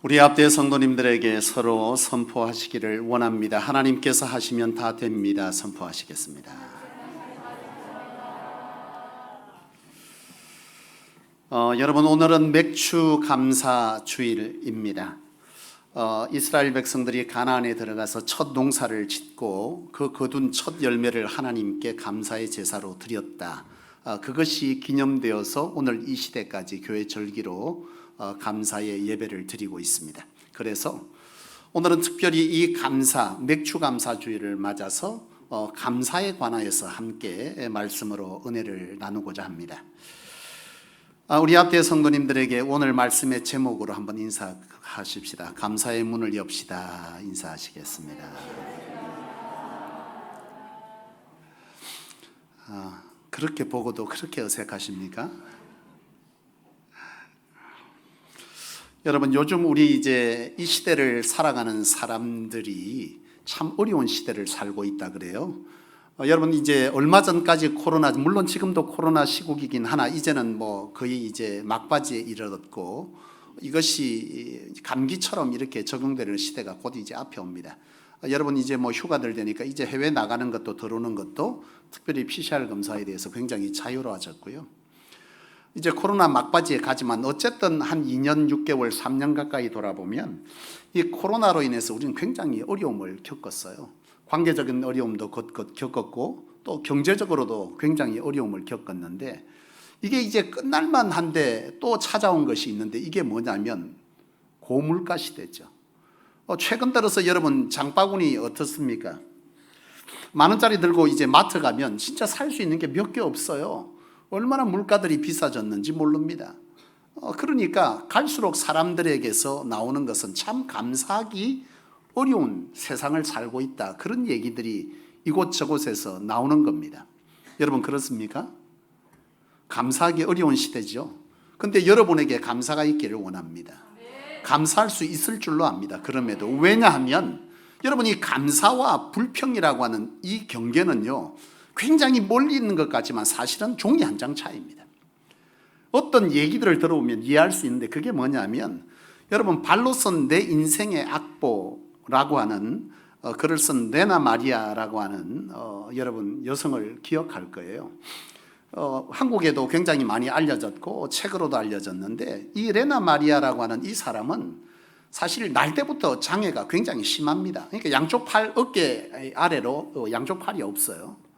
우리 앞대 성도님들에게 서로 선포하시기를 원합니다. 하나님께서 하시면 다 됩니다. 선포하시겠습니다. 여러분, 오늘은 맥주 감사 주일입니다. 이스라엘 백성들이 가나안에 들어가서 첫 농사를 짓고 그 거둔 첫 열매를 하나님께 감사의 제사로 드렸다. 그것이 기념되어서 오늘 이 시대까지 교회 절기로 감사의 예배를 드리고 있습니다. 그래서 오늘은 특별히 이 맥주 감사 주일을 맞아서 감사에 관하여서 함께 말씀으로 은혜를 나누고자 합니다. 우리 앞에 성도님들에게 오늘 말씀의 제목으로 한번 인사하십시다. 감사의 문을 엽시다. 인사하시겠습니다. 그렇게 보고도 그렇게 어색하십니까? 여러분, 요즘 우리 이제 이 시대를 살아가는 사람들이 참 어려운 시대를 살고 있다 그래요. 여러분, 이제 얼마 전까지 물론 지금도 코로나 시국이긴 하나 이제는 뭐 거의 이제 막바지에 이르렀고 이것이 감기처럼 이렇게 적용되는 시대가 곧 이제 앞에 옵니다. 여러분, 이제 뭐 휴가들 되니까 이제 해외 나가는 것도 들어오는 것도 특별히 PCR 검사에 대해서 굉장히 자유로워졌고요. 이제 코로나 막바지에 가지만 어쨌든 한 2년 6개월 3년 가까이 돌아보면 이 코로나로 인해서 우리는 굉장히 어려움을 겪었어요. 관계적인 어려움도 겪었고 또 경제적으로도 굉장히 어려움을 겪었는데 이게 이제 끝날만 한데 또 찾아온 것이 있는데 이게 뭐냐면 고물가 시대죠. 최근 들어서 여러분 장바구니 어떻습니까? 10,000원짜리 들고 이제 마트 가면 진짜 살 수 있는 게 몇 개 없어요. 얼마나 물가들이 비싸졌는지 모릅니다. 그러니까 갈수록 사람들에게서 나오는 것은 참 감사하기 어려운 세상을 살고 있다. 그런 얘기들이 이곳저곳에서 나오는 겁니다. 여러분, 그렇습니까? 감사하기 어려운 시대죠. 그런데 여러분에게 감사가 있기를 원합니다. 감사할 수 있을 줄로 압니다. 그럼에도 왜냐하면 여러분, 이 감사와 불평이라고 하는 이 경계는요 굉장히 멀리 있는 것 같지만 사실은 종이 한 장 차이입니다. 어떤 얘기들을 들어보면 이해할 수 있는데 그게 뭐냐면 여러분, 발로 쓴 내 인생의 악보라고 하는 글을 쓴 레나 마리아라고 하는 여러분 여성을 기억할 거예요. 한국에도 굉장히 많이 알려졌고 책으로도 알려졌는데 이 레나 마리아라고 하는 이 사람은 사실 날 때부터 장애가 굉장히 심합니다. 그러니까 양쪽 팔 어깨 아래로 양쪽 팔이 없어요.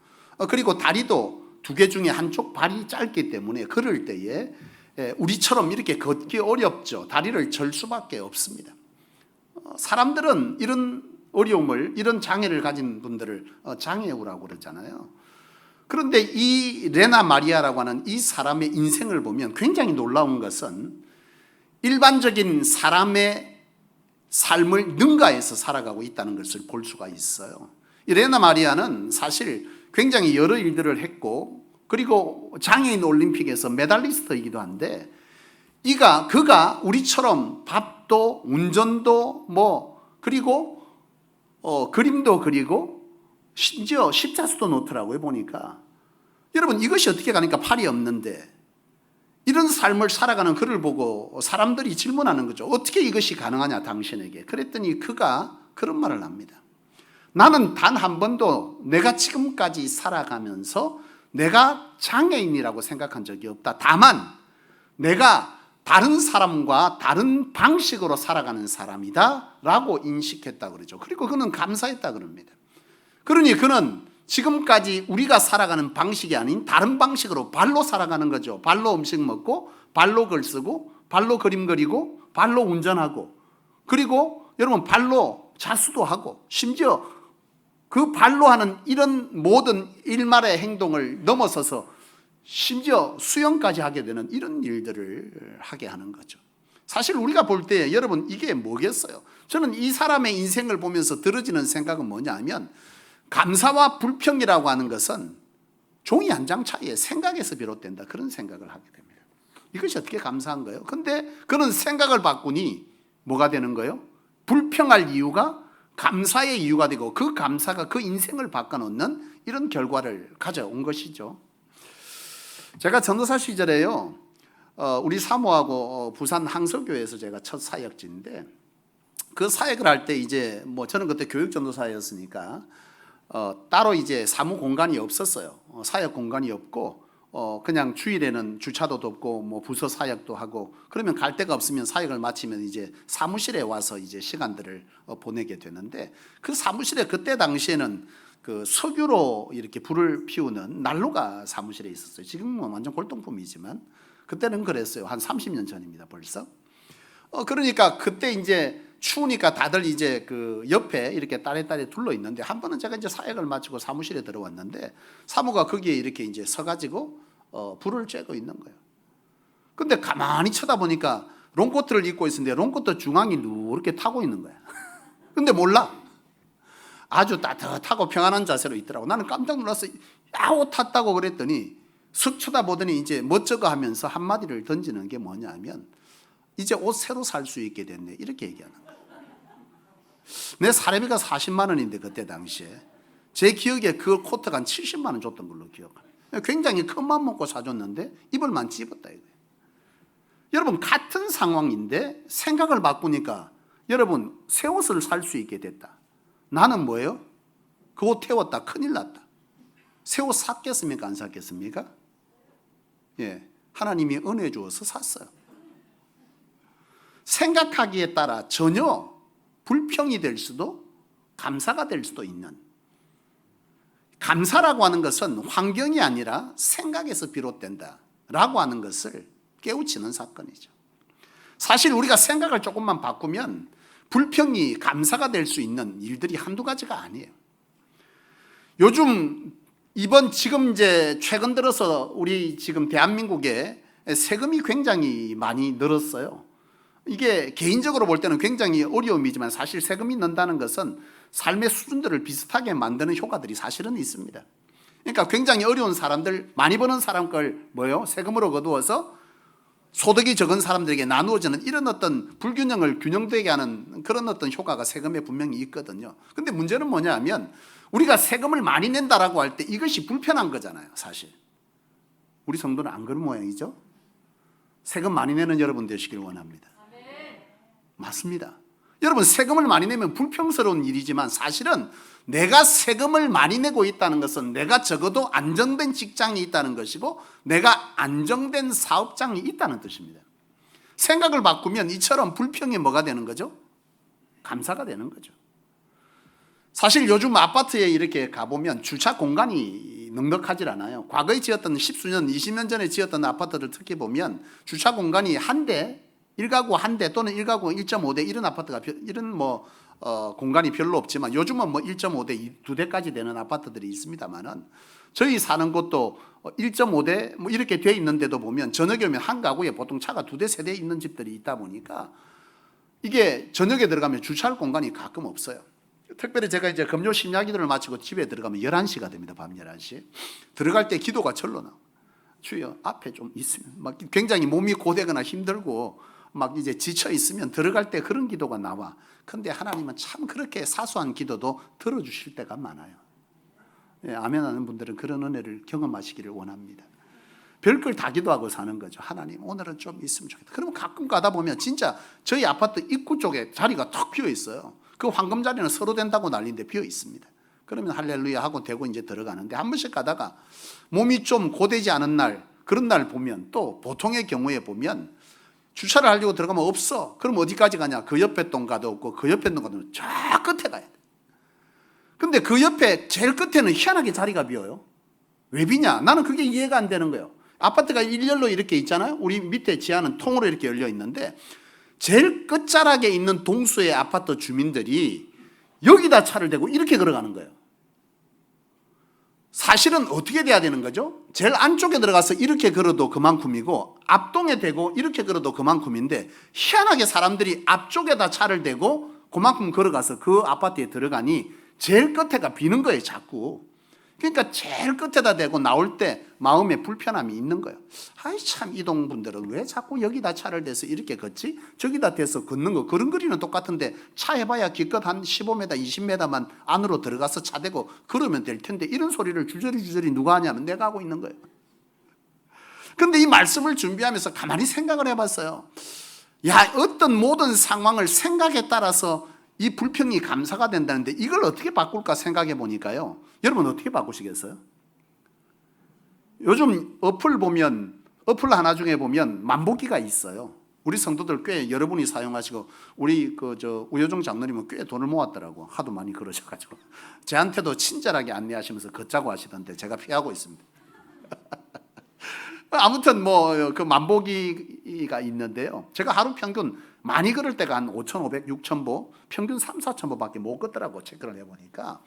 그리고 다리도 2개 중에 한쪽 발이 짧기 때문에 걸을 때에 우리처럼 이렇게 걷기 어렵죠. 다리를 절 수밖에 없습니다. 사람들은 이런 어려움을, 이런 장애를 가진 분들을 장애우라고 그러잖아요. 그런데 이 레나 마리아라고 하는 이 사람의 인생을 보면 굉장히 놀라운 것은 일반적인 사람의 삶을 능가해서 살아가고 있다는 것을 볼 수가 있어요. 이 레나 마리아는 사실 굉장히 여러 일들을 했고 그리고 장애인 올림픽에서 메달리스트이기도 한데 그가 우리처럼 밥도 운전도 그리고 그림도 그리고 심지어 십자수도 놓더라고요. 보니까 여러분, 이것이 어떻게 가니까 팔이 없는데 이런 삶을 살아가는 그를 보고 사람들이 질문하는 거죠. 어떻게 이것이 가능하냐 당신에게. 그랬더니 그가 그런 말을 합니다. 나는 단 한 번도 내가 지금까지 살아가면서 내가 장애인이라고 생각한 적이 없다. 다만 내가 다른 사람과 다른 방식으로 살아가는 사람이다 라고 인식했다 그러죠. 그리고 그는 감사했다 그럽니다. 그러니 그는 지금까지 우리가 살아가는 방식이 아닌 다른 방식으로 발로 살아가는 거죠. 발로 음식 먹고 발로 글 쓰고 발로 그림 그리고 발로 운전하고 그리고 여러분 발로 자수도 하고 심지어 그 발로 하는 이런 모든 일말의 행동을 넘어서서 심지어 수영까지 하게 되는 이런 일들을 하게 하는 거죠. 사실 우리가 볼 때 여러분 이게 뭐겠어요? 저는 이 사람의 인생을 보면서 들어지는 생각은 뭐냐면 감사와 불평이라고 하는 것은 종이 한 장 차이의 생각에서 비롯된다. 그런 생각을 하게 됩니다. 이것이 어떻게 감사한 거예요? 근데 그런 생각을 바꾸니 뭐가 되는 거예요? 불평할 이유가 감사의 이유가 되고 그 감사가 그 인생을 바꿔놓는 이런 결과를 가져온 것이죠. 제가 전도사 시절에요 우리 사모하고 부산 항서교회에서 제가 첫 사역지인데, 그 사역을 할 때 이제 뭐 저는 그때 교육전도사였으니까 따로 이제 사무 공간이 없었어요. 사역 공간이 없고 그냥 주일에는 주차도 없고 뭐 부서 사역도 하고, 그러면 갈 데가 없으면 사역을 마치면 이제 사무실에 와서 이제 시간들을 보내게 되는데, 그 사무실에 그때 당시에는 그 석유로 이렇게 불을 피우는 난로가 사무실에 있었어요. 지금은 완전 골동품이지만 그때는 그랬어요. 한 30년 전입니다, 벌써. 그러니까 그때 이제 추우니까 다들 이제 그 옆에 이렇게 따레따레 둘러 있는데, 한 번은 제가 이제 사역을 마치고 사무실에 들어왔는데 사모가 거기에 이렇게 이제 서가지고 불을 쬐고 있는 거예요. 근데 가만히 쳐다보니까 롱코트를 입고 있었는데 롱코트 중앙이 누렇게 타고 있는 거야. 근데 몰라. 아주 따뜻하고 평안한 자세로 있더라고. 나는 깜짝 놀라서 야호 탔다고 그랬더니 슥 쳐다보더니 이제 멋쩍어 하면서 한마디를 던지는 게 뭐냐면, 이제 옷 새로 살 수 있게 됐네, 이렇게 얘기하는 거야. 내 사례비가 40만 원인데 그때 당시에 제 기억에 그 코트가 한 70만 원 줬던 걸로 기억해요. 굉장히 큰 맘 먹고 사줬는데 입을만 찝었다 이거예요. 여러분, 같은 상황인데 생각을 바꾸니까 여러분, 새 옷을 살 수 있게 됐다. 나는 뭐예요? 그 옷 태웠다, 큰일 났다. 새 옷 샀겠습니까, 안 샀겠습니까? 예, 하나님이 은혜 주어서 샀어요. 생각하기에 따라 전혀 불평이 될 수도 감사가 될 수도 있는, 감사라고 하는 것은 환경이 아니라 생각에서 비롯된다라고 하는 것을 깨우치는 사건이죠. 사실 우리가 생각을 조금만 바꾸면 불평이 감사가 될 수 있는 일들이 한두 가지가 아니에요. 요즘 지금 이제 최근 들어서 우리 지금 대한민국에 세금이 굉장히 많이 늘었어요. 이게 개인적으로 볼 때는 굉장히 어려움이지만, 사실 세금이 는다는 것은 삶의 수준들을 비슷하게 만드는 효과들이 사실은 있습니다. 그러니까 굉장히 어려운 사람들, 많이 버는 사람 걸 뭐요? 세금으로 거두어서 소득이 적은 사람들에게 나누어지는 이런 어떤 불균형을 균형되게 하는 그런 어떤 효과가 세금에 분명히 있거든요. 근데 문제는 뭐냐 하면, 우리가 세금을 많이 낸다라고 할 때 이것이 불편한 거잖아요, 사실. 우리 성도는 안 그런 모양이죠? 세금 많이 내는 여러분 되시길 원합니다. 맞습니다. 여러분, 세금을 많이 내면 불평스러운 일이지만 사실은 내가 세금을 많이 내고 있다는 것은 내가 적어도 안정된 직장이 있다는 것이고 내가 안정된 사업장이 있다는 뜻입니다. 생각을 바꾸면 이처럼 불평이 뭐가 되는 거죠? 감사가 되는 거죠. 사실 요즘 아파트에 이렇게 가보면 주차 공간이 넉넉하질 않아요. 과거에 지었던 10수년, 20년 전에 지었던 아파트를 특히 보면 주차 공간이 한 대, 1가구 한 대 또는 1가구 1.5대 이런 아파트가 이런 공간이 별로 없지만, 요즘은 1.5대, 2대까지 되는 아파트들이 있습니다만은, 저희 사는 곳도 1.5대 이렇게 돼 있는데도 보면 저녁에 오면 한 가구에 보통 차가 2대, 3대 있는 집들이 있다 보니까 이게 저녁에 들어가면 주차할 공간이 가끔 없어요. 특별히 제가 이제 금요 심야기도를 마치고 집에 들어가면 11시가 됩니다. 밤 11시. 들어갈 때 기도가 절로 나와요. 주여, 앞에 좀 있으면, 막 굉장히 몸이 고되거나 힘들고 막 이제 지쳐 있으면 들어갈 때 그런 기도가 나와. 근데 하나님은 참 그렇게 사소한 기도도 들어주실 때가 많아요. 예, 아멘 하는 분들은 그런 은혜를 경험하시기를 원합니다. 별걸 다 기도하고 사는 거죠. 하나님, 오늘은 좀 있으면 좋겠다. 그러면 가끔 가다 보면 진짜 저희 아파트 입구 쪽에 자리가 턱 비어 있어요. 그 황금 자리는 서로 된다고 난리인데 비어 있습니다. 그러면 할렐루야 하고 대고 이제 들어가는데, 한 번씩 가다가 몸이 좀 고되지 않은 날, 그런 날 보면, 또 보통의 경우에 보면 주차를 하려고 들어가면 없어. 그럼 어디까지 가냐? 그 옆에 동 가도 없고 그 옆에 동 가도 저 끝에 가야 돼. 근데 그 옆에 제일 끝에는 희한하게 자리가 비어요. 왜 비냐? 나는 그게 이해가 안 되는 거예요. 아파트가 일렬로 이렇게 있잖아요. 우리 밑에 지하는 통으로 이렇게 열려 있는데 제일 끝자락에 있는 동수의 아파트 주민들이 여기다 차를 대고 이렇게 걸어가는 거예요. 사실은 어떻게 돼야 되는 거죠? 제일 안쪽에 들어가서 이렇게 걸어도 그만큼이고 앞동에 대고 이렇게 걸어도 그만큼인데, 희한하게 사람들이 앞쪽에다 차를 대고 그만큼 걸어가서 그 아파트에 들어가니 제일 끝에가 비는 거예요, 자꾸. 그러니까 제일 끝에다 대고 나올 때 마음에 불편함이 있는 거예요. 아이 참, 이동 분들은 왜 자꾸 여기다 차를 대서 이렇게 걷지? 저기다 대서 걷는 거, 걸음걸이는 똑같은데 차 해봐야 기껏 한 15m, 20m만 안으로 들어가서 차 대고 걸으면 될 텐데, 이런 소리를 주저리 누가 하냐면 내가 하고 있는 거예요. 그런데 이 말씀을 준비하면서 가만히 생각을 해봤어요. 야, 어떤 모든 상황을 생각에 따라서 이 불평이 감사가 된다는데 이걸 어떻게 바꿀까 생각해 보니까요. 여러분 어떻게 바꾸시겠어요? 요즘 어플 하나 중에 보면 만보기가 있어요. 우리 성도들 꽤 여러분이 사용하시고 우리 우효정 장로님은 꽤 돈을 모았더라고. 하도 많이 그러셔가지고 저한테도 친절하게 안내하시면서 걷자고 하시던데 제가 피하고 있습니다. 아무튼 그 만보기가 있는데요. 제가 하루 평균 많이 걸을 때가 한 5,500, 6,000보, 평균 3, 4,000보밖에 못 걷더라고. 체크를 해보니까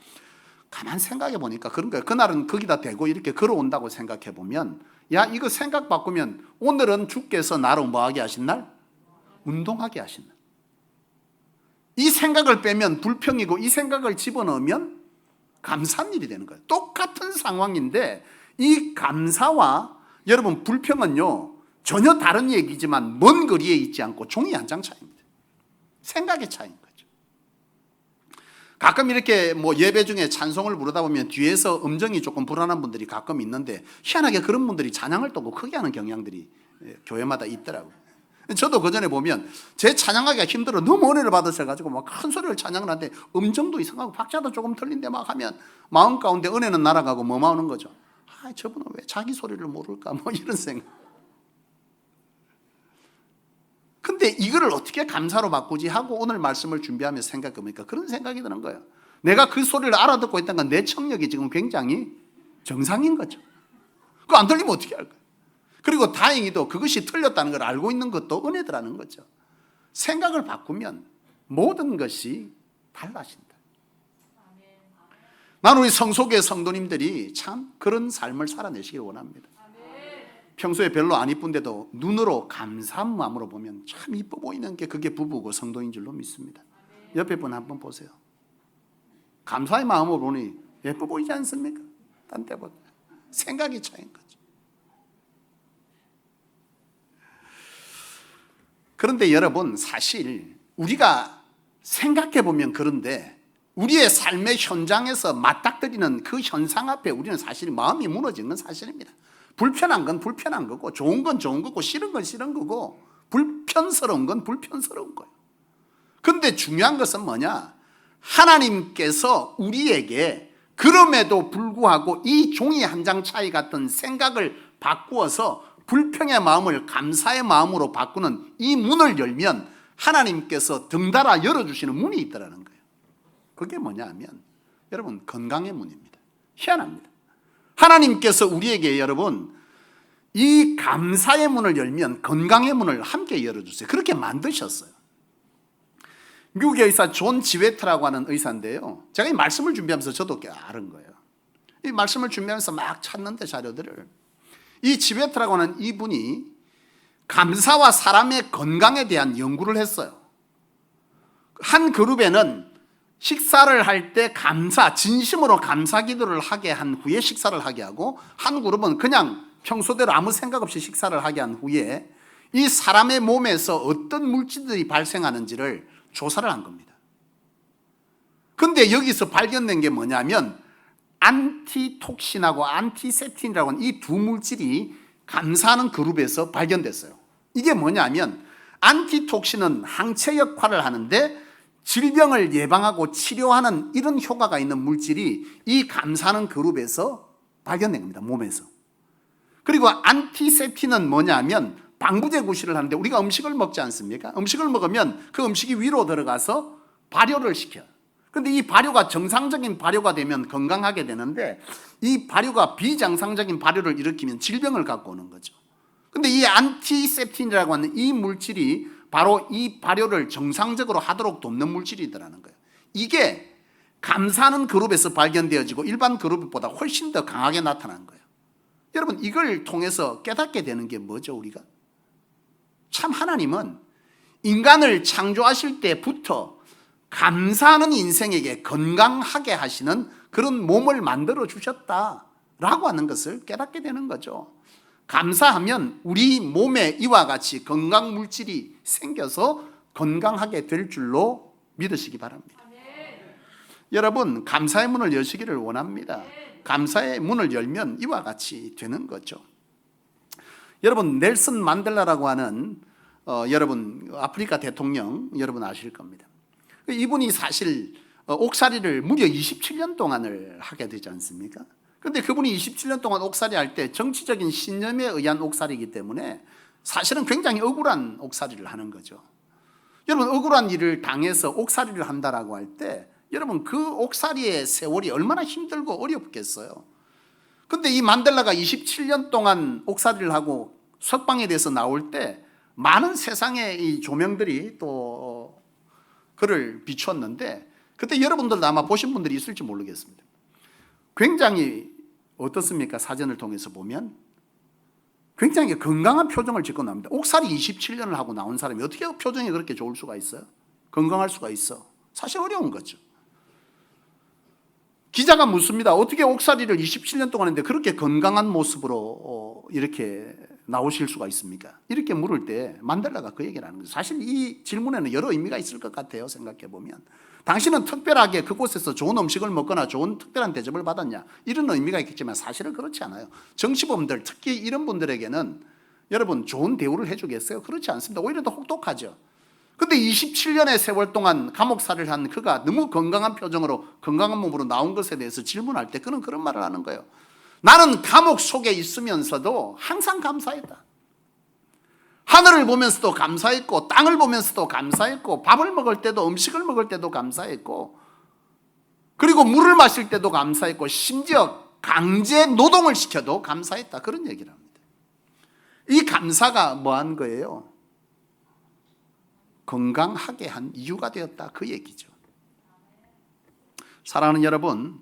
가만 생각해 보니까 그런 거예요. 그날은 거기다 대고 이렇게 걸어온다고 생각해 보면, 야, 이거 생각 바꾸면 오늘은 주께서 나를 뭐하게 하신 날? 운동하게 하신 날. 이 생각을 빼면 불평이고 이 생각을 집어넣으면 감사한 일이 되는 거예요. 똑같은 상황인데 이 감사와 여러분 불평은요 전혀 다른 얘기지만 먼 거리에 있지 않고 종이 한 장 차이입니다. 생각의 차이인 거죠. 가끔 이렇게 예배 중에 찬송을 부르다 보면 뒤에서 음정이 조금 불안한 분들이 가끔 있는데 희한하게 그런 분들이 찬양을 또 크게 하는 경향들이 교회마다 있더라고요. 저도 그 전에 보면 제 찬양하기가 힘들어 너무 은혜를 받으셔가지고 막 큰 소리를 찬양을 하는데 음정도 이상하고 박자도 조금 틀린데 막 하면 마음 가운데 은혜는 날아가고 뭐만 오는 거죠. 아, 저분은 왜 자기 소리를 모를까 이런 생각. 근데 이거를 어떻게 감사로 바꾸지 하고 오늘 말씀을 준비하면서 생각해보니까 그런 생각이 드는 거예요. 내가 그 소리를 알아듣고 있다는 건 내 청력이 지금 굉장히 정상인 거죠. 그거 안 들리면 어떻게 할까요? 그리고 다행히도 그것이 틀렸다는 걸 알고 있는 것도 은혜더라는 거죠. 생각을 바꾸면 모든 것이 달라진다. 나는 우리 성소교회 성도님들이 참 그런 삶을 살아내시길 원합니다. 평소에 별로 안 이쁜데도 눈으로 감사한 마음으로 보면 참 이뻐 보이는 게 그게 부부고 성도인 줄로 믿습니다. 옆에 분 한번 보세요. 감사의 마음으로 보니 예뻐 보이지 않습니까? 딴 때보다 생각이 차이인 거죠. 그런데 여러분 사실 우리가 생각해 보면 그런데 우리의 삶의 현장에서 맞닥뜨리는 그 현상 앞에 우리는 사실 마음이 무너진 건 사실입니다. 불편한 건 불편한 거고 좋은 건 좋은 거고 싫은 건 싫은 거고 불편스러운 건 불편스러운 거예요. 그런데 중요한 것은 뭐냐? 하나님께서 우리에게 그럼에도 불구하고 이 종이 한 장 차이 같은 생각을 바꾸어서 불평의 마음을 감사의 마음으로 바꾸는 이 문을 열면 하나님께서 등달아 열어주시는 문이 있다는 거예요. 그게 뭐냐 하면 여러분 건강의 문입니다. 희한합니다. 하나님께서 우리에게 여러분 이 감사의 문을 열면 건강의 문을 함께 열어주세요. 그렇게 만드셨어요. 미국의 의사 존 지웨트라고 하는 의사인데요. 제가 이 말씀을 준비하면서 저도 알은 거예요. 이 말씀을 준비하면서 막 찾는데 자료들을 이 지웨트라고 하는 이분이 감사와 사람의 건강에 대한 연구를 했어요. 한 그룹에는 식사를 할 때 진심으로 감사 기도를 하게 한 후에 식사를 하게 하고 한 그룹은 그냥 평소대로 아무 생각 없이 식사를 하게 한 후에 이 사람의 몸에서 어떤 물질들이 발생하는지를 조사를 한 겁니다. 그런데 여기서 발견된 게 뭐냐면 안티톡신하고 안티셉틴이라고 하는 이 두 물질이 감사하는 그룹에서 발견됐어요. 이게 뭐냐면 안티톡신은 항체 역할을 하는데 질병을 예방하고 치료하는 이런 효과가 있는 물질이 이 감사하는 그룹에서 발견된 겁니다. 몸에서. 그리고 안티셉틴은 뭐냐면 방부제 구실을 하는데 우리가 음식을 먹지 않습니까? 음식을 먹으면 그 음식이 위로 들어가서 발효를 시켜요. 그런데 이 발효가 정상적인 발효가 되면 건강하게 되는데 이 발효가 비정상적인 발효를 일으키면 질병을 갖고 오는 거죠. 그런데 이 안티셉틴이라고 하는 이 물질이 바로 이 발효를 정상적으로 하도록 돕는 물질이더라는 거예요. 이게 감사하는 그룹에서 발견되어지고 일반 그룹보다 훨씬 더 강하게 나타난 거예요. 여러분 이걸 통해서 깨닫게 되는 게 뭐죠? 우리가 참 하나님은 인간을 창조하실 때부터 감사하는 인생에게 건강하게 하시는 그런 몸을 만들어 주셨다라고 하는 것을 깨닫게 되는 거죠. 감사하면 우리 몸에 이와 같이 건강 물질이 생겨서 건강하게 될 줄로 믿으시기 바랍니다. 여러분 감사의 문을 여시기를 원합니다. 감사의 문을 열면 이와 같이 되는 거죠. 여러분 넬슨 만델라라고 하는 여러분 아프리카 대통령 여러분 아실 겁니다. 이분이 사실 옥살이를 무려 27년 동안을 하게 되지 않습니까? 그런데 그분이 27년 동안 옥살이 할 때 정치적인 신념에 의한 옥살이기 때문에 사실은 굉장히 억울한 옥살이를 하는 거죠. 여러분 억울한 일을 당해서 옥살이를 한다라고 할 때 여러분 그 옥살이의 세월이 얼마나 힘들고 어렵겠어요. 그런데 이 만델라가 27년 동안 옥살이를 하고 석방에 대해서 나올 때 많은 세상의 이 조명들이 또 그를 비추었는데 그때 여러분들도 아마 보신 분들이 있을지 모르겠습니다. 굉장히 어떻습니까? 사진을 통해서 보면 굉장히 건강한 표정을 짓고 나옵니다. 옥살이 27년을 하고 나온 사람이 어떻게 표정이 그렇게 좋을 수가 있어요? 건강할 수가 있어? 사실 어려운 거죠. 기자가 묻습니다. 어떻게 옥살이를 27년 동안 했는데 그렇게 건강한 모습으로 이렇게 나오실 수가 있습니까? 이렇게 물을 때 만델라가 그 얘기를 하는 거죠. 사실 이 질문에는 여러 의미가 있을 것 같아요. 생각해 보면 당신은 특별하게 그곳에서 좋은 음식을 먹거나 좋은 특별한 대접을 받았냐 이런 의미가 있겠지만 사실은 그렇지 않아요. 정치범들 특히 이런 분들에게는 여러분 좋은 대우를 해주겠어요? 그렇지 않습니다. 오히려 더 혹독하죠. 근데 27년의 세월 동안 감옥살이를 한 그가 너무 건강한 표정으로 건강한 몸으로 나온 것에 대해서 질문할 때 그는 그런 말을 하는 거예요. 나는 감옥 속에 있으면서도 항상 감사했다. 하늘을 보면서도 감사했고 땅을 보면서도 감사했고 밥을 먹을 때도 음식을 먹을 때도 감사했고 그리고 물을 마실 때도 감사했고 심지어 강제 노동을 시켜도 감사했다. 그런 얘기를 합니다. 이 감사가 뭐한 거예요? 건강하게 한 이유가 되었다. 그 얘기죠. 사랑하는 여러분,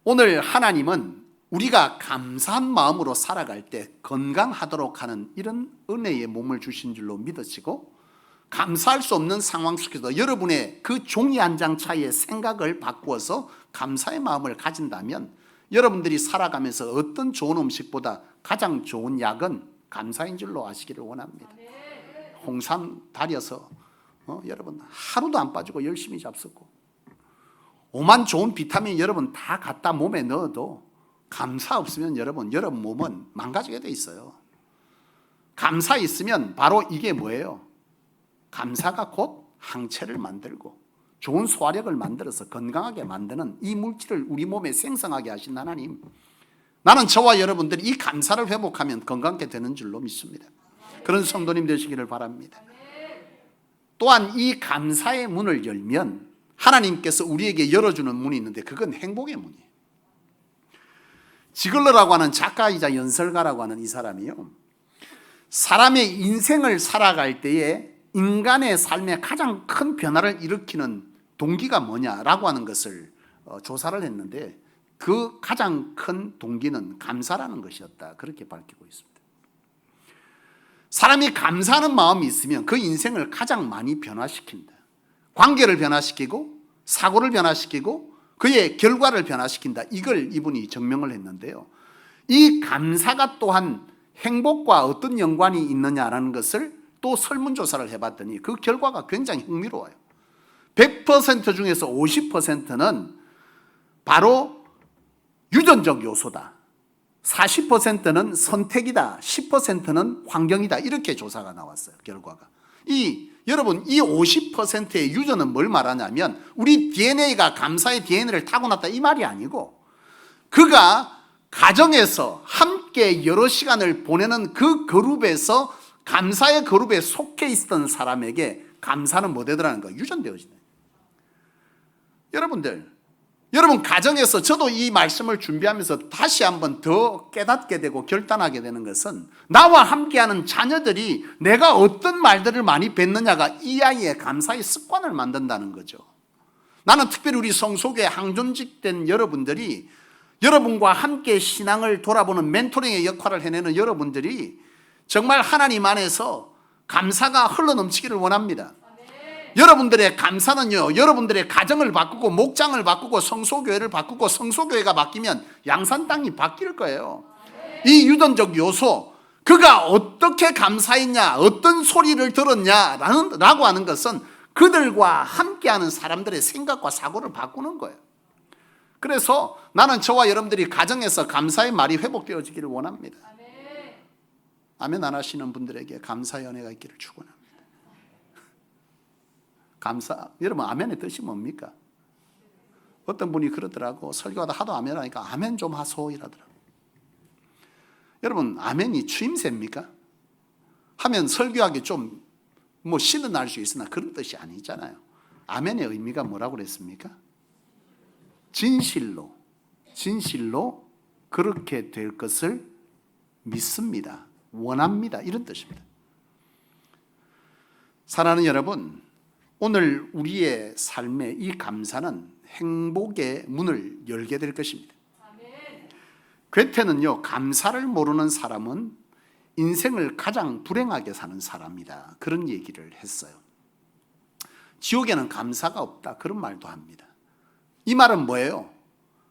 오늘 하나님은 우리가 감사한 마음으로 살아갈 때 건강하도록 하는 이런 은혜의 몸을 주신 줄로 믿으시고 감사할 수 없는 상황 속에서 여러분의 그 종이 한 장 차이의 생각을 바꾸어서 감사의 마음을 가진다면 여러분들이 살아가면서 어떤 좋은 음식보다 가장 좋은 약은 감사인 줄로 아시기를 원합니다. 홍삼 달여서 여러분 하루도 안 빠지고 열심히 잡수고 오만 좋은 비타민 여러분 다 갖다 몸에 넣어도 감사 없으면 여러분 몸은 망가지게 돼 있어요. 감사 있으면 바로 이게 뭐예요? 감사가 곧 항체를 만들고 좋은 소화력을 만들어서 건강하게 만드는 이 물질을 우리 몸에 생성하게 하신 하나님, 나는 저와 여러분들이 이 감사를 회복하면 건강하게 되는 줄로 믿습니다. 그런 성도님 되시기를 바랍니다. 또한 이 감사의 문을 열면 하나님께서 우리에게 열어주는 문이 있는데 그건 행복의 문이에요. 지글러라고 하는 작가이자 연설가라고 하는 이 사람이요, 사람의 인생을 살아갈 때에 인간의 삶에 가장 큰 변화를 일으키는 동기가 뭐냐라고 하는 것을 조사를 했는데 그 가장 큰 동기는 감사라는 것이었다. 그렇게 밝히고 있습니다. 사람이 감사하는 마음이 있으면 그 인생을 가장 많이 변화시킨다. 관계를 변화시키고 사고를 변화시키고 그의 결과를 변화시킨다. 이걸 이분이 증명을 했는데요, 이 감사가 또한 행복과 어떤 연관이 있느냐라는 것을 또 설문조사를 해봤더니 그 결과가 굉장히 흥미로워요. 100% 중에서 50%는 바로 유전적 요소다, 40%는 선택이다, 10%는 환경이다. 이렇게 조사가 나왔어요. 결과가. 여러분 이 50%의 유전은 뭘 말하냐면 우리 DNA가 감사의 DNA를 타고났다 이 말이 아니고 그가 가정에서 함께 여러 시간을 보내는 그 그룹에서 감사의 그룹에 속해 있던 사람에게 감사는 뭐 되더라는 거예요? 유전되어지네. 여러분 가정에서 저도 이 말씀을 준비하면서 다시 한번 더 깨닫게 되고 결단하게 되는 것은 나와 함께하는 자녀들이 내가 어떤 말들을 많이 뱉느냐가 이 아이의 감사의 습관을 만든다는 거죠. 나는 특별히 우리 성소교회 항존직된 여러분들이 여러분과 함께 신앙을 돌아보는 멘토링의 역할을 해내는 여러분들이 정말 하나님 안에서 감사가 흘러넘치기를 원합니다. 여러분들의 감사는요, 여러분들의 가정을 바꾸고 목장을 바꾸고 성소교회를 바꾸고 성소교회가 바뀌면 양산 땅이 바뀔 거예요. 이 유전적 요소, 그가 어떻게 감사했냐, 어떤 소리를 들었냐라고 하는 것은 그들과 함께하는 사람들의 생각과 사고를 바꾸는 거예요. 그래서 나는 저와 여러분들이 가정에서 감사의 말이 회복되어지기를 원합니다. 아멘 안 하시는 분들에게 감사의 은혜가 있기를 축원합니다. 여러분 아멘의 뜻이 뭡니까? 어떤 분이 그러더라고. 설교하다 하도 아멘 하니까 아멘 좀 하소 이러더라고. 여러분 아멘이 추임새입니까? 하면 설교하기 좀 신은 날 수 있으나 그런 뜻이 아니잖아요. 아멘의 의미가 뭐라고 그랬습니까? 진실로 그렇게 될 것을 믿습니다. 원합니다. 이런 뜻입니다. 사랑하는 여러분, 오늘 우리의 삶의 이 감사는 행복의 문을 열게 될 것입니다. 괴테는요, 감사를 모르는 사람은 인생을 가장 불행하게 사는 사람이다. 그런 얘기를 했어요. 지옥에는 감사가 없다. 그런 말도 합니다. 이 말은 뭐예요?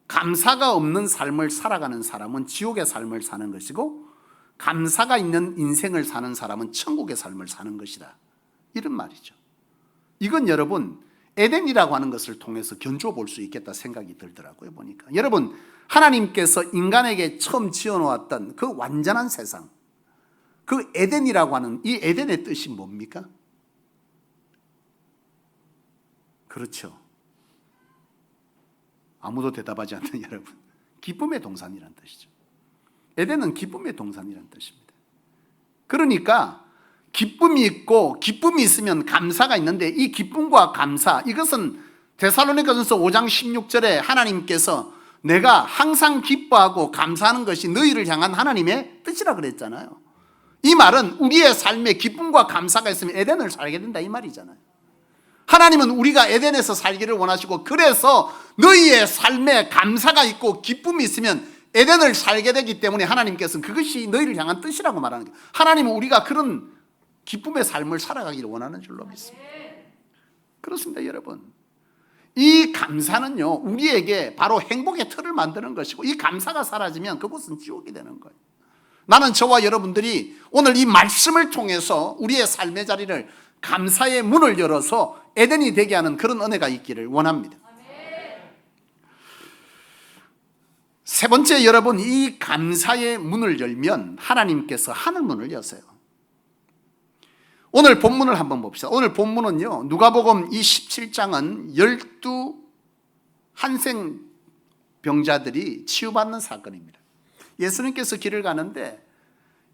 감사가 없는 삶을 살아가는 사람은 지옥의 삶을 사는 것이고, 감사가 있는 인생을 사는 사람은 천국의 삶을 사는 것이다. 이런 말이죠. 이건 여러분 에덴이라고 하는 것을 통해서 견주어 볼 수 있겠다 생각이 들더라고요. 보니까 여러분, 하나님께서 인간에게 처음 지어놓았던 그 완전한 세상, 그 에덴이라고 하는 이 에덴의 뜻이 뭡니까? 그렇죠. 아무도 대답하지 않는 여러분, 기쁨의 동산이라는 뜻이죠. 에덴은 기쁨의 동산이라는 뜻입니다. 그러니까 기쁨이 있고 기쁨이 있으면 감사가 있는데, 이 기쁨과 감사, 이것은 데살로니가전서 5장 16절에 하나님께서 내가 항상 기뻐하고 감사하는 것이 너희를 향한 하나님의 뜻이라 그랬잖아요. 이 말은 우리의 삶에 기쁨과 감사가 있으면 에덴을 살게 된다 이 말이잖아요. 하나님은 우리가 에덴에서 살기를 원하시고, 그래서 너희의 삶에 감사가 있고 기쁨이 있으면 에덴을 살게 되기 때문에 하나님께서는 그것이 너희를 향한 뜻이라고 말하는 거예요. 하나님은 우리가 그런 기쁨의 삶을 살아가기를 원하는 줄로 믿습니다. 그렇습니다, 여러분. 이 감사는요, 우리에게 바로 행복의 틀을 만드는 것이고, 이 감사가 사라지면 그곳은 지옥이 되는 거예요. 나는 저와 여러분들이 오늘 이 말씀을 통해서 우리의 삶의 자리를 감사의 문을 열어서 에덴이 되게 하는 그런 은혜가 있기를 원합니다. 세 번째, 여러분, 이 감사의 문을 열면 하나님께서 하늘 문을 여세요. 오늘 본문을 한번 봅시다. 오늘 본문은요, 누가복음 이 17장은 12 한센병자들이 치유받는 사건입니다. 예수님께서 길을 가는데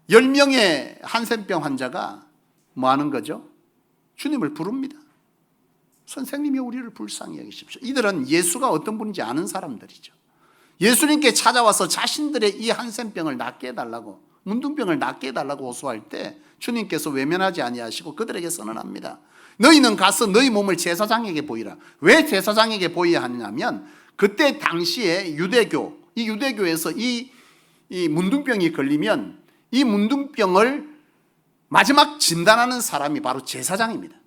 10명의 한센병 환자가 뭐 하는 거죠? 주님을 부릅니다. 선생님이 우리를 불쌍히 여기십시오. 이들은 예수가 어떤 분인지 아는 사람들이죠. 예수님께 찾아와서 자신들의 이 한센병을 낫게 해달라고, 문둥병을 낫게 해달라고 호소할 때 주님께서 외면하지 아니하시고 그들에게 선언합니다. 너희는 가서 너희 몸을 제사장에게 보이라. 왜 제사장에게 보여야 하냐면, 그때 당시에 이 유대교에서 이 문둥병이 걸리면 이 문둥병을 마지막 진단하는 사람이 바로 제사장입니다.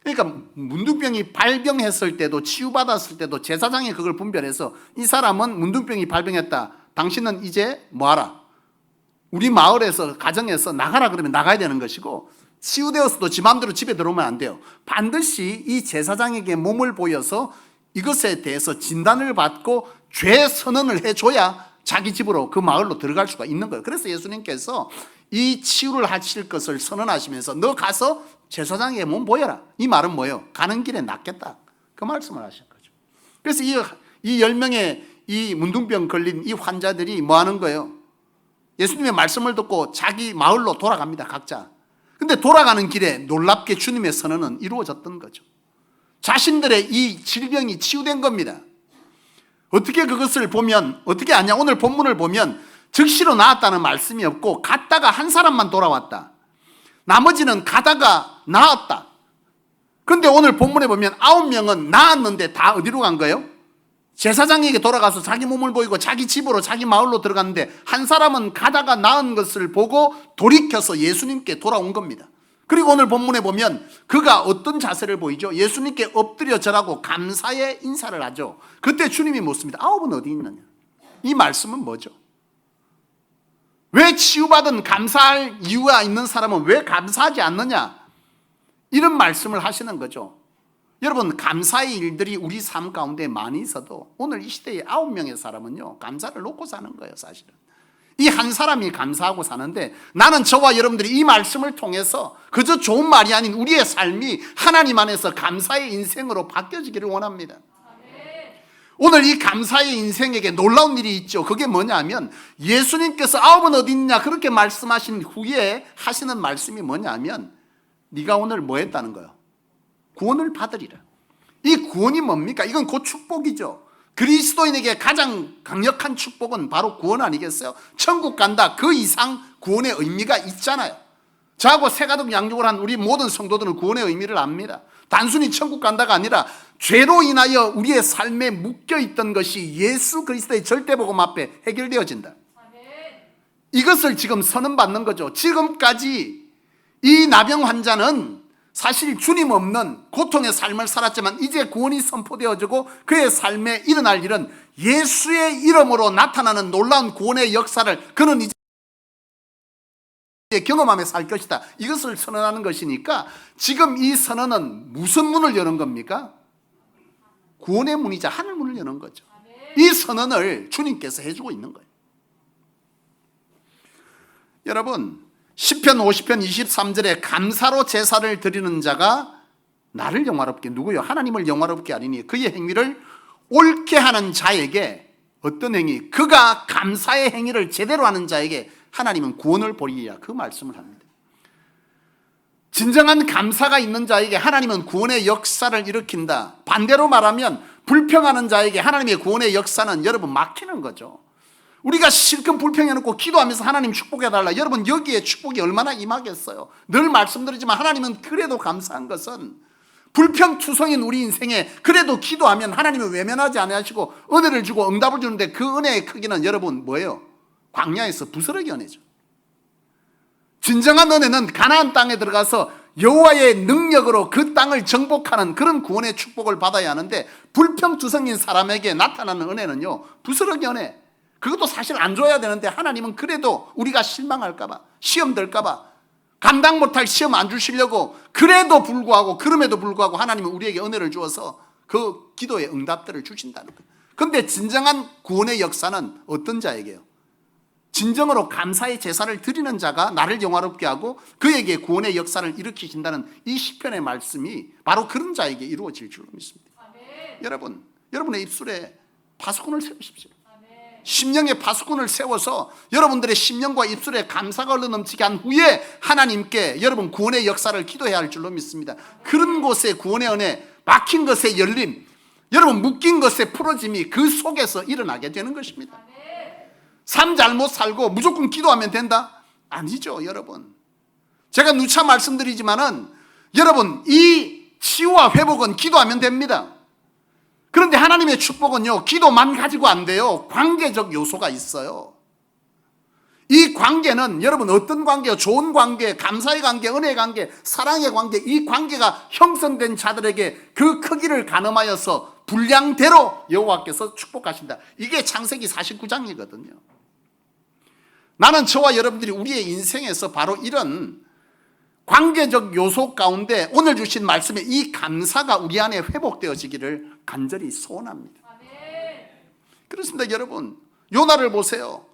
그러니까 문둥병이 발병했을 때도, 치유받았을 때도 제사장이 그걸 분별해서 이 사람은 문둥병이 발병했다, 당신은 이제 뭐하라, 우리 마을에서, 가정에서 나가라 그러면 나가야 되는 것이고, 치유되었어도 지 마음대로 집에 들어오면 안 돼요. 반드시 이 제사장에게 몸을 보여서 이것에 대해서 진단을 받고 죄 선언을 해줘야 자기 집으로, 그 마을로 들어갈 수가 있는 거예요. 그래서 예수님께서 이 치유를 하실 것을 선언하시면서 너 가서 제사장에게 몸 보여라. 이 말은 뭐예요? 가는 길에 낫겠다. 그 말씀을 하신 거죠. 그래서 이 10명의 이 문둥병 걸린 이 환자들이 뭐 하는 거예요? 예수님의 말씀을 듣고 자기 마을로 돌아갑니다, 각자. 근데 돌아가는 길에 놀랍게 주님의 선언은 이루어졌던 거죠. 자신들의 이 질병이 치유된 겁니다. 어떻게 그것을 보면, 어떻게 아냐? 오늘 본문을 보면 즉시로 나았다는 말씀이 없고, 갔다가 한 사람만 돌아왔다. 나머지는 가다가 나았다. 근데 오늘 본문에 보면 9명은 나았는데 다 어디로 간 거예요? 제사장에게 돌아가서 자기 몸을 보이고 자기 집으로, 자기 마을로 들어갔는데, 한 사람은 가다가 나은 것을 보고 돌이켜서 예수님께 돌아온 겁니다. 그리고 오늘 본문에 보면 그가 어떤 자세를 보이죠? 예수님께 엎드려 절하고 감사의 인사를 하죠. 그때 주님이 묻습니다. 9은 어디 있느냐? 이 말씀은 뭐죠? 왜 치유받은 감사할 이유가 있는 사람은 왜 감사하지 않느냐? 이런 말씀을 하시는 거죠. 여러분, 감사의 일들이 우리 삶 가운데 많이 있어도 오늘 이 시대에 9명의 사람은요, 감사를 놓고 사는 거예요, 사실은. 이 한 사람이 감사하고 사는데, 나는 저와 여러분들이 이 말씀을 통해서 그저 좋은 말이 아닌 우리의 삶이 하나님 안에서 감사의 인생으로 바뀌어지기를 원합니다. 오늘 이 감사의 인생에게 놀라운 일이 있죠. 그게 뭐냐면 예수님께서 아홉은 어디 있냐 그렇게 말씀하신 후에 하시는 말씀이 뭐냐면 네가 오늘 뭐 했다는 거예요? 구원을 받으리라. 이 구원이 뭡니까? 이건 곧 축복이죠. 그리스도인에게 가장 강력한 축복은 바로 구원 아니겠어요? 천국 간다, 그 이상 구원의 의미가 있잖아요. 저하고 새가족 양육을 한 우리 모든 성도들은 구원의 의미를 압니다. 단순히 천국 간다가 아니라 죄로 인하여 우리의 삶에 묶여있던 것이 예수 그리스도의 절대복음 앞에 해결되어진다. 이것을 지금 선언받는 거죠. 지금까지 이 나병 환자는 사실 주님 없는 고통의 삶을 살았지만 이제 구원이 선포되어지고 그의 삶에 일어날 일은 예수의 이름으로 나타나는 놀라운 구원의 역사를 그는 이제 경험하며 살 것이다. 이것을 선언하는 것이니까 지금 이 선언은 무슨 문을 여는 겁니까? 구원의 문이자 하늘 문을 여는 거죠. 이 선언을 주님께서 해주고 있는 거예요. 여러분, 시편 50편 23절에 감사로 제사를 드리는 자가 나를 영화롭게, 누구요? 하나님을 영화롭게 하리니 그의 행위를 옳게 하는 자에게, 어떤 행위? 그가 감사의 행위를 제대로 하는 자에게 하나님은 구원을 보리라, 그 말씀을 합니다. 진정한 감사가 있는 자에게 하나님은 구원의 역사를 일으킨다. 반대로 말하면 불평하는 자에게 하나님의 구원의 역사는 여러분 막히는 거죠. 우리가 실컷 불평해놓고 기도하면서 하나님 축복해달라. 여러분 여기에 축복이 얼마나 임하겠어요. 늘 말씀드리지만 하나님은 그래도 감사한 것은 불평투성인 우리 인생에 그래도 기도하면 하나님은 외면하지 아니하시고 은혜를 주고 응답을 주는데 그 은혜의 크기는 여러분 뭐예요? 광야에서 부스러기 은혜죠. 진정한 은혜는 가나안 땅에 들어가서 여호와의 능력으로 그 땅을 정복하는 그런 구원의 축복을 받아야 하는데, 불평투성인 사람에게 나타나는 은혜는요 부스러기 은혜. 그것도 사실 안 줘야 되는데 하나님은 그래도 우리가 실망할까봐, 시험 들까봐, 감당 못할 시험 안 주시려고 그럼에도 불구하고 하나님은 우리에게 은혜를 주어서 그 기도의 응답들을 주신다는 거예요. 그런데 진정한 구원의 역사는 어떤 자에게요? 진정으로 감사의 제사를 드리는 자가 나를 영화롭게 하고 그에게 구원의 역사를 일으키신다는 이 시편의 말씀이 바로 그런 자에게 이루어질 줄로 믿습니다. 여러분, 여러분의 입술에 파수꾼을 세우십시오. 심령의 파수꾼을 세워서 여러분들의 심령과 입술에 감사가 흘러넘치게 한 후에 하나님께 여러분 구원의 역사를 기도해야 할 줄로 믿습니다. 그런 곳에 구원의 은혜, 막힌 것의 열림, 여러분 묶인 것의 풀어짐이 그 속에서 일어나게 되는 것입니다. 삶 잘못 살고 무조건 기도하면 된다? 아니죠, 여러분. 제가 누차 말씀드리지만은 여러분 이 치유와 회복은 기도하면 됩니다. 그런데 하나님의 축복은요 기도만 가지고 안 돼요. 관계적 요소가 있어요. 이 관계는 여러분 어떤 관계요? 좋은 관계, 감사의 관계, 은혜의 관계, 사랑의 관계. 이 관계가 형성된 자들에게 그 크기를 가늠하여서 분량대로 여호와께서 축복하신다. 이게 창세기 49장이거든요. 나는 저와 여러분들이 우리의 인생에서 바로 이런 관계적 요소 가운데 오늘 주신 말씀에 이 감사가 우리 안에 회복되어지기를 간절히 소원합니다. 그렇습니다. 여러분, 요나를 보세요.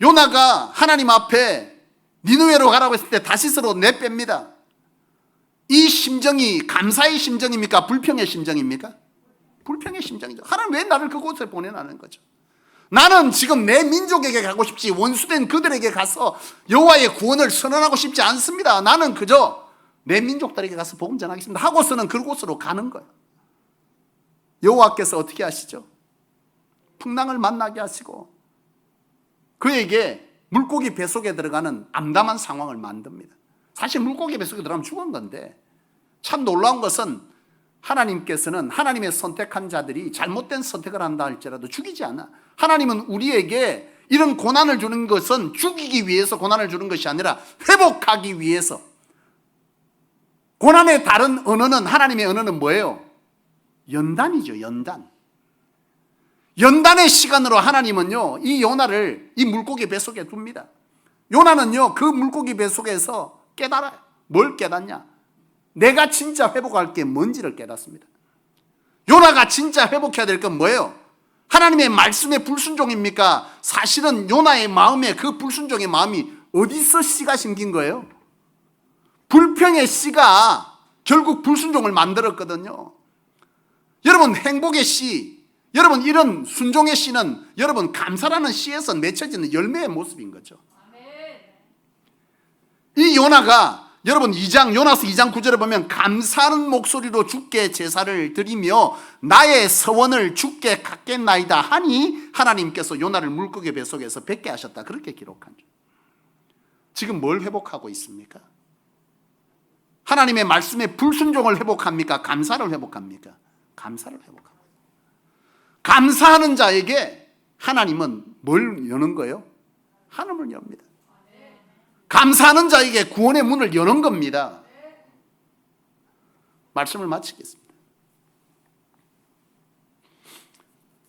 요나가 하나님 앞에 니느웨로 가라고 했을 때 다시스로 내뺍니다. 이 심정이 감사의 심정입니까? 불평의 심정입니까? 불평의 심정이죠. 하나님 왜 나를 그곳에 보내라는 거죠. 나는 지금 내 민족에게 가고 싶지 원수된 그들에게 가서 여호와의 구원을 선언하고 싶지 않습니다. 나는 그저 내 민족들에게 가서 복음 전하겠습니다 하고서는 그곳으로 가는 거예요. 여호와께서 어떻게 하시죠? 풍랑을 만나게 하시고 그에게 물고기 뱃속에 들어가는 암담한 상황을 만듭니다. 사실 물고기 뱃속에 들어가면 죽은 건데 참 놀라운 것은 하나님께서는 하나님의 선택한 자들이 잘못된 선택을 한다 할지라도 죽이지 않아. 하나님은 우리에게 이런 고난을 주는 것은 죽이기 위해서 고난을 주는 것이 아니라 회복하기 위해서. 고난의 다른 언어는, 하나님의 언어는 뭐예요? 연단이죠. 연단의 시간으로 하나님은요 이 요나를 이 물고기 뱃속에 둡니다. 요나는요 그 물고기 뱃속에서 깨달아요. 뭘 깨닫냐? 내가 진짜 회복할 게 뭔지를 깨닫습니다. 요나가 진짜 회복해야 될 건 뭐예요? 하나님의 말씀에 불순종입니까? 사실은 요나의 마음에 그 불순종의 마음이 어디서 씨가 심긴 거예요? 불평의 씨가 결국 불순종을 만들었거든요. 여러분, 행복의 씨, 여러분, 이런 순종의 씨는 여러분 감사라는 씨에서 맺혀지는 열매의 모습인 거죠. 이 요나가 여러분 요나서 2장 9절에 보면 감사하는 목소리로 주께 제사를 드리며 나의 서원을 주께 갚겠나이다 하니 하나님께서 요나를 물고기 뱃속에서 뱉게 하셨다. 그렇게 기록한 줄. 지금 뭘 회복하고 있습니까? 하나님의 말씀에 불순종을 회복합니까? 감사를 회복합니까? 감사를 회복합니다. 감사하는 자에게 하나님은 뭘 여는 거예요? 하늘을 엽니다. 감사하는 자에게 구원의 문을 여는 겁니다. 말씀을 마치겠습니다.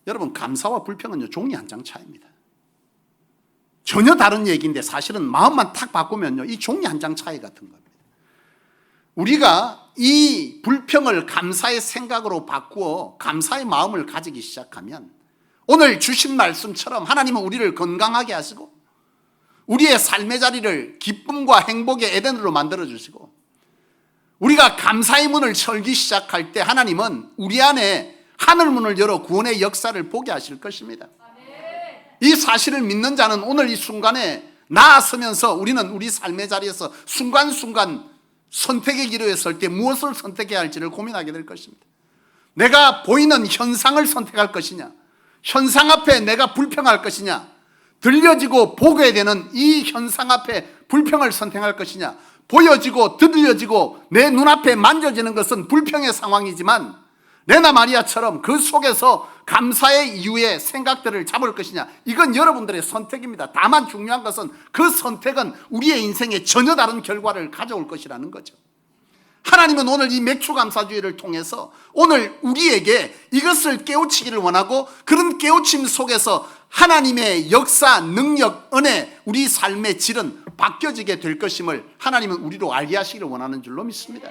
여러분, 감사와 불평은요, 종이 한 장 차이입니다. 전혀 다른 얘기인데 사실은 마음만 탁 바꾸면요, 이 종이 한 장 차이 같은 겁니다. 우리가 이 불평을 감사의 생각으로 바꾸어 감사의 마음을 가지기 시작하면 오늘 주신 말씀처럼 하나님은 우리를 건강하게 하시고 우리의 삶의 자리를 기쁨과 행복의 에덴으로 만들어주시고 우리가 감사의 문을 열기 시작할 때 하나님은 우리 안에 하늘문을 열어 구원의 역사를 보게 하실 것입니다. 이 사실을 믿는 자는 오늘 이 순간에 나아서면서 우리는 우리 삶의 자리에서 순간순간 선택의 기로에 설 때 무엇을 선택해야 할지를 고민하게 될 것입니다. 내가 보이는 현상을 선택할 것이냐, 현상 앞에 내가 불평할 것이냐, 들려지고 보게 되는 이 현상 앞에 불평을 선택할 것이냐, 보여지고 들려지고 내 눈앞에 만져지는 것은 불평의 상황이지만 레나 마리아처럼 그 속에서 감사의 이유의 생각들을 잡을 것이냐, 이건 여러분들의 선택입니다. 다만 중요한 것은 그 선택은 우리의 인생에 전혀 다른 결과를 가져올 것이라는 거죠. 하나님은 오늘 이 맥주감사주의를 통해서 오늘 우리에게 이것을 깨우치기를 원하고 그런 깨우침 속에서 하나님의 역사, 능력, 은혜, 우리 삶의 질은 바뀌어지게 될 것임을 하나님은 우리로 알게 하시기를 원하는 줄로 믿습니다.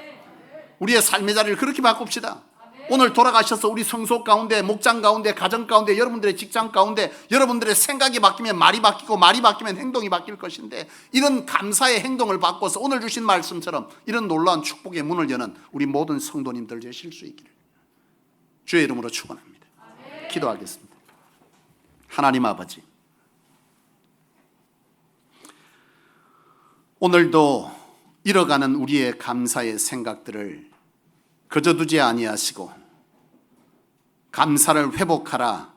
우리의 삶의 자리를 그렇게 바꿉시다. 오늘 돌아가셔서 우리 성소 가운데, 목장 가운데, 가정 가운데, 여러분들의 직장 가운데 여러분들의 생각이 바뀌면 말이 바뀌고 말이 바뀌면 행동이 바뀔 것인데 이런 감사의 행동을 바꿔서 오늘 주신 말씀처럼 이런 놀라운 축복의 문을 여는 우리 모든 성도님들 되실 수 있기를 주의 이름으로 축원합니다. 기도하겠습니다. 하나님 아버지, 오늘도 잃어가는 우리의 감사의 생각들을 거저두지 아니하시고 감사를 회복하라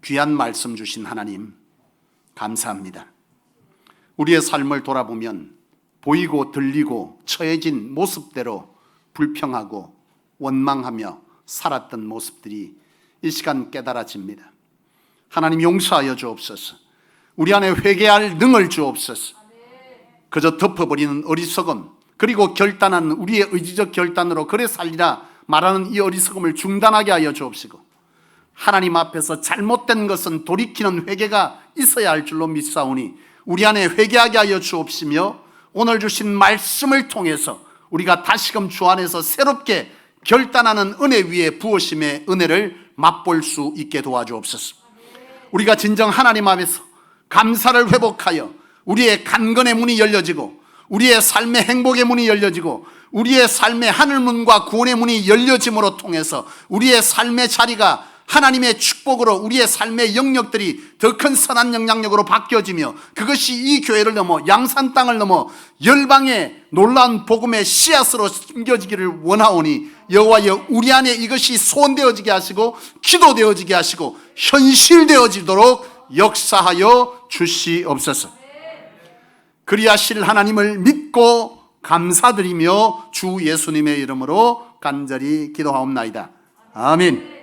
귀한 말씀 주신 하나님 감사합니다. 우리의 삶을 돌아보면 보이고 들리고 처해진 모습대로 불평하고 원망하며 살았던 모습들이 이 시간 깨달아집니다. 하나님 용서하여 주옵소서. 우리 안에 회개할 능을 주옵소서. 그저 덮어버리는 어리석음, 그리고 결단하는 우리의 의지적 결단으로 그래 살리라 말하는 이 어리석음을 중단하게 하여 주옵시고 하나님 앞에서 잘못된 것은 돌이키는 회개가 있어야 할 줄로 믿사오니 우리 안에 회개하게 하여 주옵시며 오늘 주신 말씀을 통해서 우리가 다시금 주 안에서 새롭게 결단하는 은혜 위에 부으심의 은혜를 맛볼 수 있게 도와주옵소서. 우리가 진정 하나님 앞에서 감사를 회복하여 우리의 간건의 문이 열려지고 우리의 삶의 행복의 문이 열려지고 우리의 삶의 하늘문과 구원의 문이 열려짐으로 통해서 우리의 삶의 자리가 하나님의 축복으로 우리의 삶의 영역들이 더 큰 선한 영향력으로 바뀌어지며 그것이 이 교회를 넘어 양산 땅을 넘어 열방의 놀라운 복음의 씨앗으로 숨겨지기를 원하오니 여호와여 우리 안에 이것이 소원되어지게 하시고 기도되어지게 하시고 현실되어지도록 역사하여 주시옵소서. 그리하실 하나님을 믿고 감사드리며 주 예수님의 이름으로 간절히 기도하옵나이다. 아멘.